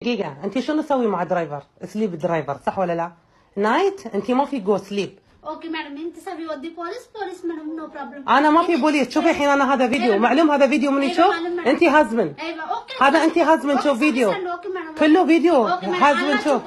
دقيقة، انت شنو تسوي مع درايفر؟ سليب درايفر صح ولا لا؟ نايت انت ما في جو سليب. اوكي مادam انت سوي ودي بوليس مادam نو بروبلم. انا ما في بوليس. شوفي الحين انا هذا فيديو معلوم، هذا فيديو من يشوف انت هازمن. ايوه اوكي هذا انت هازمن. شوف فيديو كله فيديو هازمن. شوف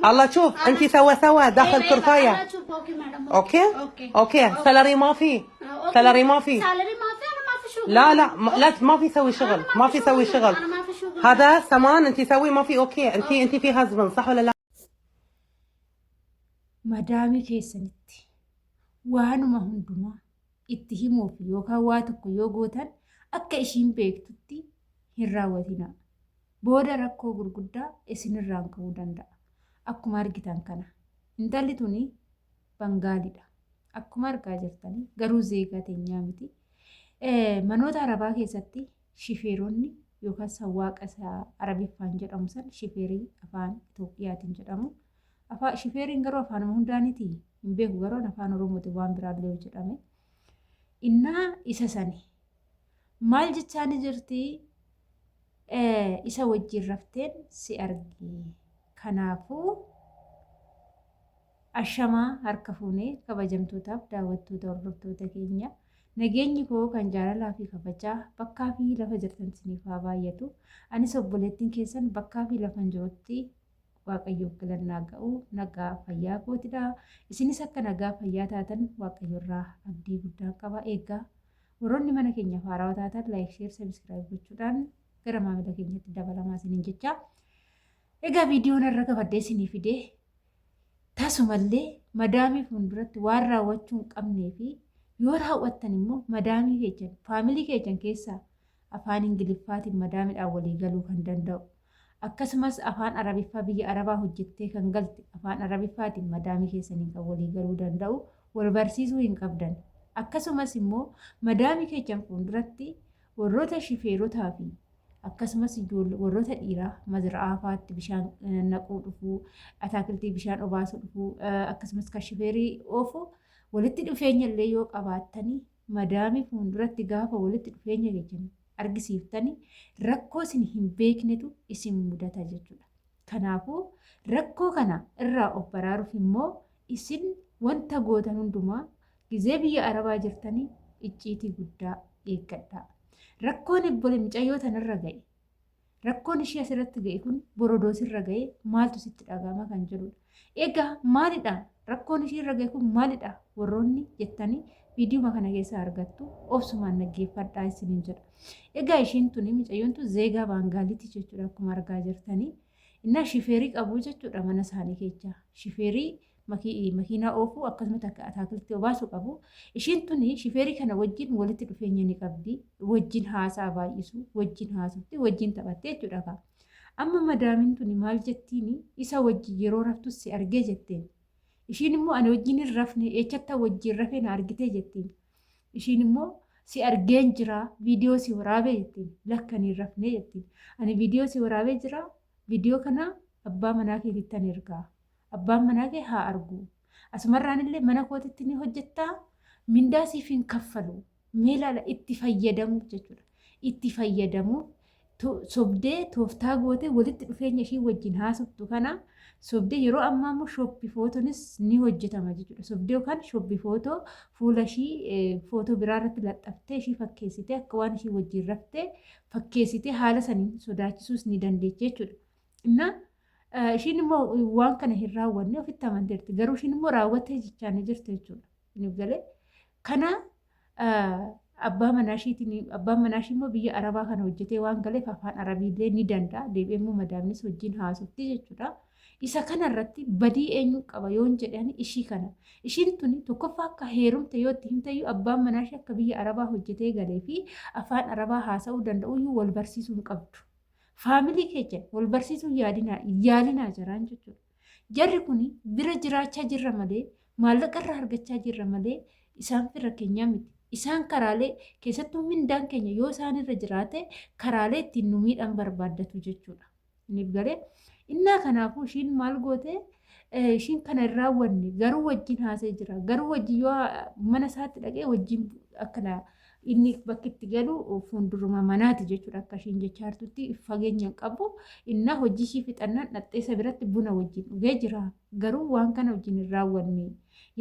الله شوف انت سوا داخل كرفايه. اوكي اوكي سالري ما في. سالري ما في. لا لا ما في يسوي شغل. ما في يسوي شغل. هذا سمان انت سوي ما في. اوكي انت في هازمن صح ولا لا؟ madaamii keessanitti waanuma hundumaa itti himuuf yookaan waa tokko yoo gootan akka ishiin beektutti hin raawwatina. Booda rakkoo gurguddaa isinirraan ka'uu danda'a. Akkuma argitan kana intalli tuni Bangaalidha. Akkuma argaa jirtanii garuu zeegaa teenyaa miti. Manoota Arabaa keessatti shifeeronni yookaan sawwaaqa Arabiffaan jedhamu san shifeerii afaan Itoophiyaatiin jedhamu. Shifeeriin garuu afaan hundaaniti hin beeku, garuu afaan Oromooti waan biraallee jedhame. Innaa isa sani maal jechaani jirti? Isa wajjin rafteen si arge. Kanaafuu ashamaa harka fuunee kabajamtootaaf daawwattoota hordoftoota keenya nageenyi koo kan jaalalaa fi kabajaa bakkaa fi lafa jirtan isiniif haa baay'atu. Anis obboleettiin keessan bakkaa fi lafan jirutti waaqayyoof galannaa ga'u nagaa fayyaa kootidha. Isinis akka nagaa fayyaa taatan waaqayyoorraa abdii guddaa qaba. Egaa warroonni mana keenya faaraa taatan laayik sheer sabiskiraayib gochuudhaan gara maamila keenyatti dabalamaa isiniin jecha. Egaa viidiyoon irra gabaddee isinii fidee tasumallee madaamii fuulduratti waan raawwachuu hin qabnee fi yoo raawwattan immoo madaamii keessan faamilii keessan keessaa afaan Ingiliffaatiin madaamiidhaan walii galuu kan danda'u. Akkasumas afaan Arabiffaa biyya Arabaa hojjettee kan galte afaan Arabiffaatiin madaamii keessaniin kan walii galuu danda'u wal barsiisuu hin qabdan. Akkasumas immoo madaamii keessan fuulduratti warroota shifeerotaa fi akkasumas warroota dhiiraa mazra'aa fa'aatti bishaan naquu dhufuu, ataakiltii bishaan obaasuu dhufuu, akkasumas kan shifeerii oofu walitti dhufeenya illee yoo qabaattanii madaamii fuulduratti gaafa walitti dhufeenya keessan argisiiftanii rakkoo isin hin beeknetu isin mudata jechuudha. Kanaafuu rakkoo kana irraa of baraaruuf immoo isin wanta gootan hundumaa gizee biyya Arabaa jirtanii icciitii guddaa eeggadhaa. Rakkoon ebbole mucayyoo tanarra ga'e, rakkoon ishee asirratti ga'e kun borodoosirra ga'e maaltu sitti dhaga'ama kan jedhudha. Egaa maalidha? Rakkoon ishee irra ga'e kun maalidha? Warroonni jettanii viidiyoo kana keessaa argattu obsumaan dhaggeeffadhaa isiniin jedha. Egaa ishiin tuni mucayyoon tun zeegaa Baangaaliiti jechuudha akkuma argaa jirtanii. Innaa shifeerii qabu jechuudha mana isaanii keessaa. Shifeerii makiinaa oofuu akkasumas akka ataakiltii obaasuu qabu. Ishiin tuni shifeerii kana wajjin walitti dhufeenya ni qabdi. Wajjin haasaa baay'isu, wajjin haasofti, wajjin taphattee jechuudha. Amma madaamiin tuni maal jettiini? Isa wajjin yeroo raftus si argee jetteen. Ishiin immoo ani wajjin hin rafne eechatti wajjin rafee na argitee jettiin. Ishiin immoo si argeen jira viidiyoo si waraabee jettiin. Lakkan hin rafne jettiin. Ani viidiyoo si waraabee jira. Viidiyoo kana abbaa manaa keetittan ergaa. Abbaan manaa kee haa argu. Asumarraan illee mana kootitti ni hojjettaa. Mindaa siif hin kaffalu. Meelaala itti fayyadamu jechuudha. Itti fayyadamu sobdee tooftaa gootee walitti dhufeenya ishii wajjin haasoftu kana sobdee yeroo ammaa immoo shoppii footoonis ni hojjetama jechuudha. Sobdee yookaan shoppii footoo fuula ishii footoo biraa irratti laxxaftee ishii fakkeessitee akka waan ishii wajjin raftee fakkeessitee haala saniin sodaachisuus ni dandeechi jechuudha. Innaa ishiin immoo waan kana hin raawwanne ofitti amanteerti. Garuu ishiin immoo raawwattee jechaa ni jirti jechuudha. Inni galee kana abbaan manaa ishii immoo biyya Arabaa kana hojjetee waan galeef afaan Arabiillee ni danda'a. Deebi'ee immoo madaamnis wajjin haasofti jechuudha. Isa kanarratti badii eenyu qaba yoon jedhan ishii kana. Ishiin tuni tokkoffaa akka heerumte yoo itti himtayyuu abbaan manaa ishii akka biyya Arabaa hojjetee galee fi afaan Arabaa haasa'uu danda'uyyuu wal barsiisuu hin qabdu. Faamilii keenya wal barsiisuu yaalinaa jiraan jechuudha. Jarri kuni bira jiraachaa jirra malee maallaqa irraa argachaa jirra malee isaan fira keenyaa miti. Isaan karaalee keessattuu mindaan keenya yoo isaan irra jiraate karaalee ittiin nu miidhan barbaaddatu jechuudha. Inni galee innaa kanaafuu ishiin maal goote ishiin kana hin raawwanne garuu wajjin haasa'ee jira. Garuu wajjin yoo mana isaatti dhaqee wajjin akkana inni bakki itti galu fuulduruma manaati jechuudha akka ishiin jechaa jirtutti fageenya qabu innaa hojii ishii fixannaan dhaxxeessa biratti buna wajjin dhugee jira garuu waan kana wajjin hin raawwanne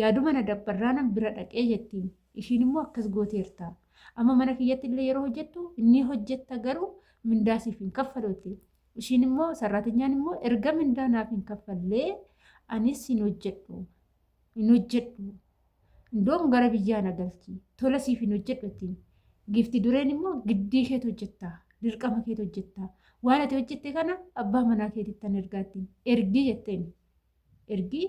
yaaduma na dabbarraanan bira dhaqee jettiin ishiin immoo akkas gooteerta amma mana kiyyatti illee yeroo hojjettu inni hojjetta garuu mindaasiif hin kaffalotti ishiin immoo sarraatinyaan immoo erga mindaa naaf hin kaffallee anis hin hojjedhu Indoon gara biyyaa nagalchi tola siif hin hojjedhu ittiin gifti dureen immoo giddii keetu hojjetta dirqama keetu hojjetta waan ati hojjette kana abbaa manaa keetittan ergaattiin ergii jetteen ergii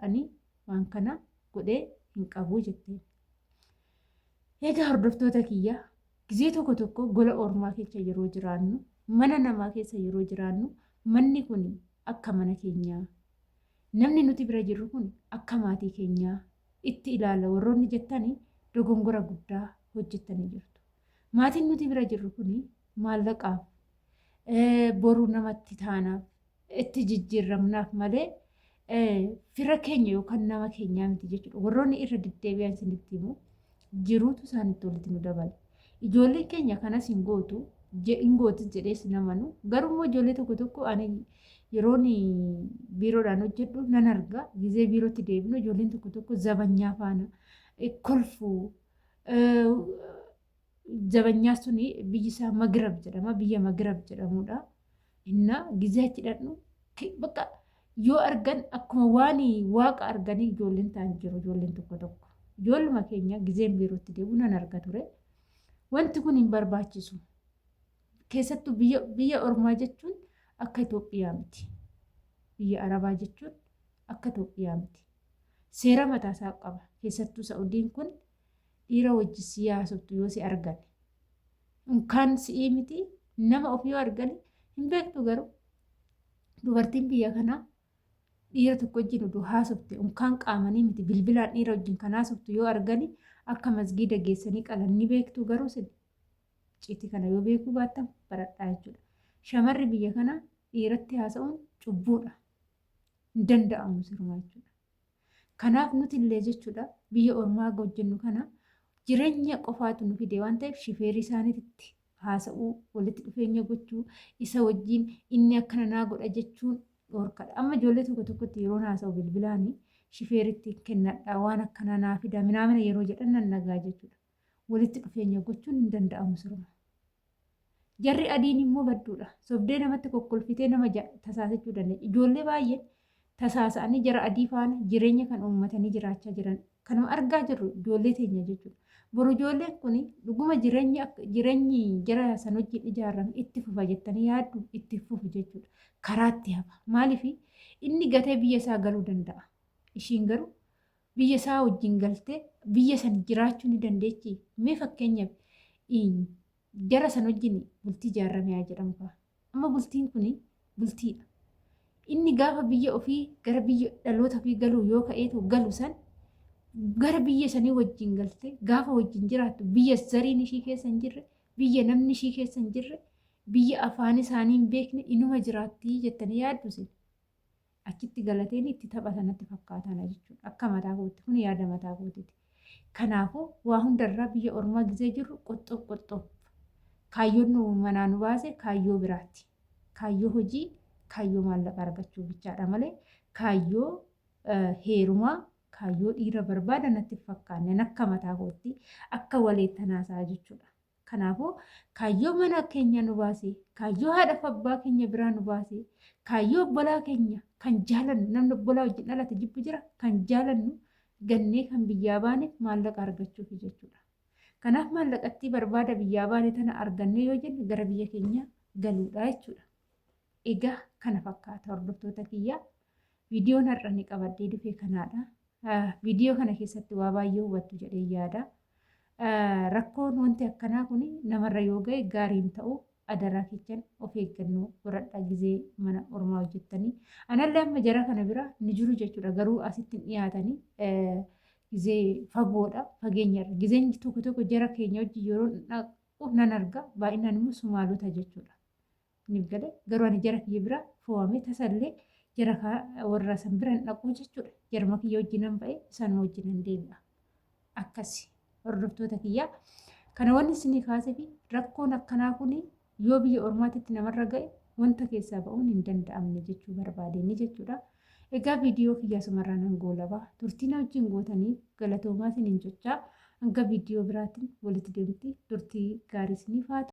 ani waan kana godhee hin qabu jetteen. Egaa hordoftoota kiyya gizee tokko tokko gola ormaa keessa yeroo jiraannu mana namaa keessa yeroo jiraannu manni kun akka mana keenyaa namni nuti bira jirru kun akka maatii keenyaa. Itti ilaala warroonni jettanii dogongora guddaa hojjettanii jirtu. Maatiin nuti bira jirru kun maallaqaaf boruu namatti taanaaf itti jijjiiramnaaf malee fira keenya yookaan nama keenyaa miti jechuudha. Warroonni irra deddeebi'an isinitti himu jiruutu isaanitti walitti nu dabala. Ijoolleen keenya kanas hin gootis jedhees namanu garuu ijoollee tokko tokko ani yeroon biiroodhaan hojjedhu nan arga gizee biirootti deebinu ijoolleen tokko tokko zabanyaa faana kolfuu zabanyaa suni biyyi isaa Magirab jedhama biyya Magirab jedhamudha. Inna gizee achi dhadhu bakka yoo argan akkuma waan waaqa arganii ijoolleen ta'an jiru ijoolleen tokko tokko ijoolluma keenya gizeen biirootti deebi'u nan arga ture. Wanti kun hin barbaachisu keessattuu biyya ormaa jechuun akka Itoophiyaa miti. Biyya Arabaa jechuun akka Itoophiyaa miti. Seera mataasaa qaba. Keessattuu Saa'udiin kun dhiira wajjin si haasoftu yoo si argan. Unkaan si'ii miti nama ofii yoo argan hin beektu garuu dubartiin biyya kanaa dhiira tokko wajjin oduu haasofte unkaan qaamanii miti bilbilaan dhiira wajjin kan haasoftu yoo argan akka masgiida geessanii qalan ni beektu garuu sin icciitii kana yoo beekuu baattan baradhaa jechuudha. Shamarri biyya kanaa dhiiratti haasa'uun cubbuudha. Hin danda'amu sirumaa jechuudha. Kanaaf nuti illee jechuudha biyya ormaa hojjennu kana jireenya qofaatu nu fide waan ta'eef shifeerii isaaniitti haasa'uu walitti dhufeenya gochuu isa wajjin inni akkana naa godha jechuun dhorkadha. Amma ijoollee tokko tokkotti yeroo haasa'u bilbilaanii shifeeritti kennadhaa waan akkana naa fida minaamina yeroo jedhan nan nagaa jechuudha. Walitti dhufeenya gochuun hin danda'amu sirumaa. Jarri adiin immoo badduudha. Sobdee namatti kokkolfitee nama tasaasachuu dandeenya. Ijoollee baay'een tasaasa'anii jara adii faana jireenya kan uummatanii jiraachaa jiran. Kanuma argaa jirru ijoollee teenya jechuudha. Boru ijoolleen kun dhuguma jireenyi jara san wajjin ijaarame itti fufa jettanii yaaddu itti fufu jechuudha. Karaatti hafa. Maaliif inni gatee biyya isaa galuu danda'a. Ishiin garuu biyya isaa wajjin galtee biyya san jiraachuu ni dandeechi. Mee fakkeenyaaf jara san wajjin bultii ijaarame haa jedhamu fa'a. Amma bultiin kun bultiidha. Inni gaafa biyya ofii gara biyya dhaloota ofii galuu yoo ka'eetu galu san gara biyya sanii wajjin galte gaafa wajjin jiraattu biyya zariin ishii keessa hin jirre biyya namni ishii keessa hin jirre biyya afaan isaanii hin beekne inuma jiraattii jettanii yaaddu achitti galateen itti taphatanatti fakkaatana jechuudha. Akka mataa kootti kun yaada mataa kootiiti. Kanaafuu waa hundarraa biyya ormaa gizee jirru qoxxoof kaayyoon nu manaa nu baase kaayyoo biraati. Kaayyoo hojii, kaayyoo maallaqa argachuu bichaadha malee kaayyoo heerumaa, kaayyoo dhiira barbaada natti fakkaanne akka mataa kootti akka waleettanaasaa jechuudha. Kanaafuu kaayyoo mana keenya nu baase, kaayyoo haadha abbaa keenya biraa nu baase, kaayyoo obbolaa keenya kan jaalannu namni obbolaa wajjin dhalate jibbu jira kan jaalannu gannee kan biyyaa baaneef maallaqa argachuuf jechuudha. Kanaaf maallaqatti barbaada biyyaa baane tana arganne yoo jenne gara biyya keenya galuudha jechuudha. Egaa kana fakkaata hordoftoota kiyyaa. Viidiyoon har'a ni qabadhee dhufe kanaadha. Viidiyoo kana keessatti waa baay'ee hubattu jedhee yaada. Rakkoon wanti akkanaa kun namarra yoo ga'e gaariin ta'u adaraa keessan of eeggannoo godhadhaa gizee mana ormaa hojjettanii. Anallee amma jara kana bira ni jiru jechuudha. Garuu asitti hin dhiyaatanii gizee fagoodha fageenyarra. Gizeen tokko tokko jara keenya wajjin yeroo dhaqu nan arga baay'inaan immoo Sumaalota jechuudha. Ni galee garuu ani jara kiyya bira fo'amee tasallee jara warra san bira hin dhaqu jechuudha. Jarma kiyya wajjin nan ba'e isaan wajjin nan deebi'a. Akkasi. hordoftoota kiyyaa. Kana wanni isinii kaasee fi rakkoon akkanaa kun yoo biyya ormaatitti namarra ga'e wanta keessaa ba'uun hin danda'amne jechuu barbaadeni jechuudha. Egaa viidiyoo kiyyaa sumarraa nan goolaba. Turtiin wajjin gootanii galatoomaa isiniin jechaa hanga viidiyoo biraatiin walitti deemti turtii gaarii isiniif haa ta'u.